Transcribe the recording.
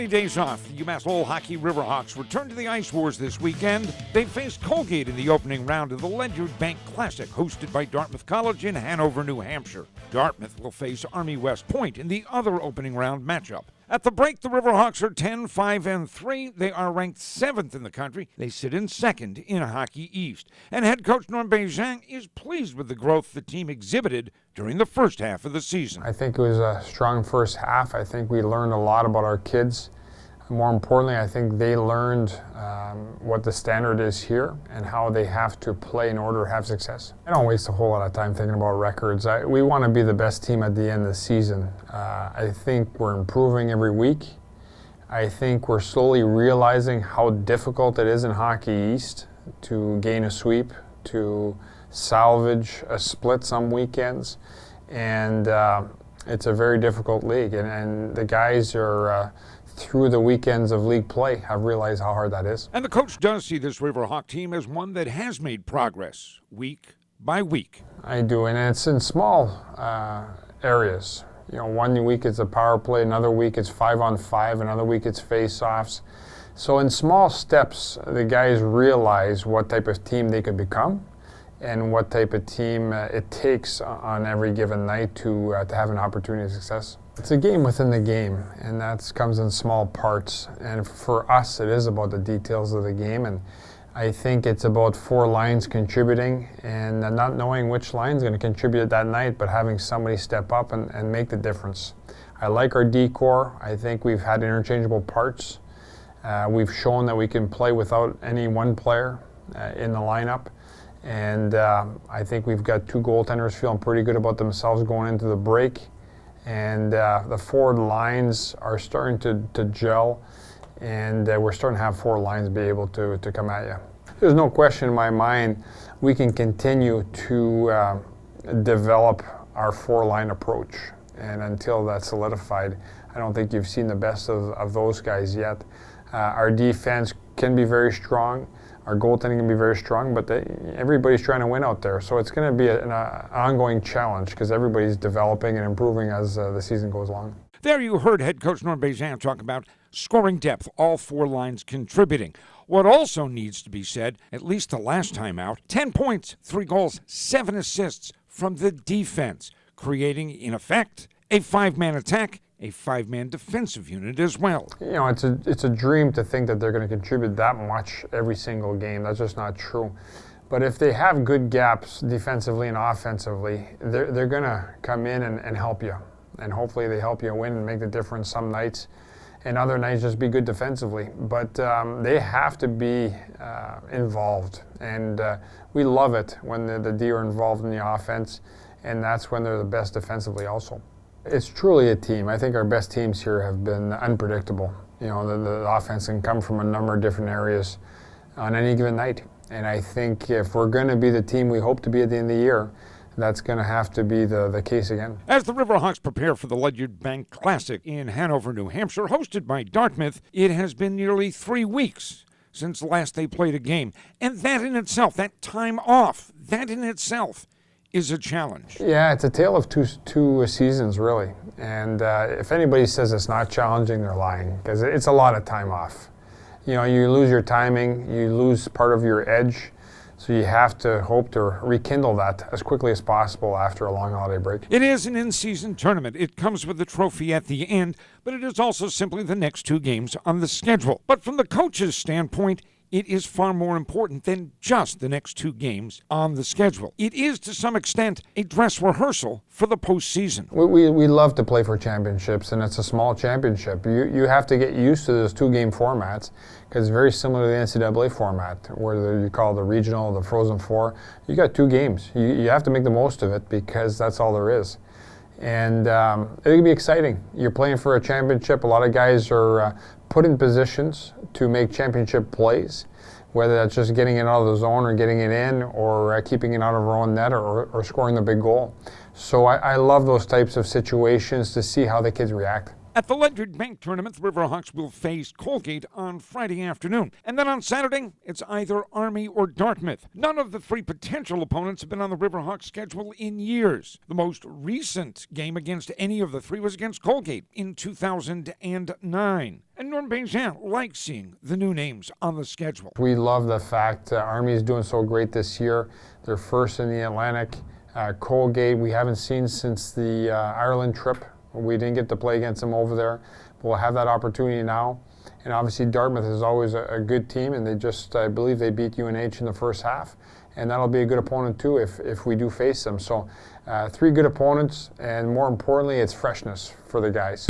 many days off, the UMass Lowell Hockey Riverhawks return to the Ice Wars this weekend. They face Colgate in the opening round of the Ledyard Bank Classic, hosted by Dartmouth College in Hanover, New Hampshire. Dartmouth will face Army West Point in the other opening round matchup. At the break, the Riverhawks are 10-5-3. They are ranked 7th in the country. They sit in 2nd in Hockey East. And head coach Bazin is pleased with the growth the team exhibited during the first half of the season. I think it was a strong first half. I think we learned a lot about our kids. More importantly, I think they learned what the standard is here and how they have to play in order to have success. I don't waste a whole lot of time thinking about records. We want to be the best team at the end of the season. I think we're improving every week. I think we're slowly realizing how difficult it is in Hockey East to gain a sweep, to salvage a split some weekends, and it's a very difficult league, and the guys are through the weekends of league play, I've realized how hard that is. And the coach does see this Riverhawk team as one that has made progress week by week. I do, and it's in small areas. You know, one week it's a power play, another week it's 5-on-5, another week it's face-offs. So in small steps, the guys realize what type of team they could become and what type of team it takes on every given night to have an opportunity of success. It's a game within the game, and that comes in small parts. And for us, it is about the details of the game. And I think it's about 4 lines contributing and not knowing which line is going to contribute that night, but having somebody step up and make the difference. I like our D-core. I think we've had interchangeable parts. We've shown that we can play without any one player in the lineup. And I think we've got 2 goaltenders feeling pretty good about themselves going into the break. And the forward lines are starting to gel, and we're starting to have 4 lines be able to come at you. There's no question in my mind we can continue to develop our 4-line approach. And until that's solidified, I don't think you've seen the best of those guys yet. Our defense can be very strong. Our goaltending can be very strong, but everybody's trying to win out there. So it's going to be an ongoing challenge because everybody's developing and improving as the season goes along. There you heard head coach Bazin talk about scoring depth, all 4 lines contributing. What also needs to be said, at least the last time out, 10 points, 3 goals, 7 assists from the defense, creating, in effect, a 5-man attack, a 5-man defensive unit as well. You know, it's a dream to think that they're going to contribute that much every single game. That's just not true. But if they have good gaps defensively and offensively, they're going to come in and help you. And hopefully they help you win and make the difference some nights. And other nights just be good defensively. But they have to be involved. And we love it when the D are involved in the offense. And that's when they're the best defensively also. It's truly a team. I think our best teams here have been unpredictable. You know, the offense can come from a number of different areas on any given night. And I think if we're going to be the team we hope to be at the end of the year, that's going to have to be the case again. As the Riverhawks prepare for the Ledyard Bank Classic in Hanover, New Hampshire, hosted by Dartmouth, it has been nearly 3 weeks since last they played a game. And that in itself, that time off, that in itself is a challenge. Yeah, it's a tale of two seasons, really. And if anybody says it's not challenging, they're lying, because it's a lot of time off. You know, you lose your timing, you lose part of your edge, so you have to hope to rekindle that as quickly as possible after a long holiday break. It is an in-season tournament. It comes with a trophy at the end, but it is also simply the next 2 games on the schedule. But from the coach's standpoint, it is far more important than just the next 2 games on the schedule. It is, to some extent, a dress rehearsal for the postseason. We love to play for championships, and it's a small championship. You have to get used to those 2-game formats, because it's very similar to the NCAA format, where you call the regional, the Frozen Four. You got 2 games. You have to make the most of it, because that's all there is. And it'll be exciting. You're playing for a championship. A lot of guys are put in positions to make championship plays, whether that's just getting it out of the zone or getting it in, or keeping it out of our own net, or scoring the big goal. So I love those types of situations to see how the kids react. At the Ledyard Bank tournament, the Riverhawks will face Colgate on Friday afternoon. And then on Saturday, it's either Army or Dartmouth. None of the three potential opponents have been on the Riverhawks schedule in years. The most recent game against any of the three was against Colgate in 2009. And Norm Bazin likes seeing the new names on the schedule. We love the fact Army is doing so great this year. They're first in the Atlantic. Colgate, we haven't seen since the Ireland trip. We didn't get to play against them over there, but we'll have that opportunity now. And obviously Dartmouth is always a good team, and they just, I believe they beat UNH in the first half, and that'll be a good opponent too if we do face them. So three good opponents, and more importantly, it's freshness for the guys.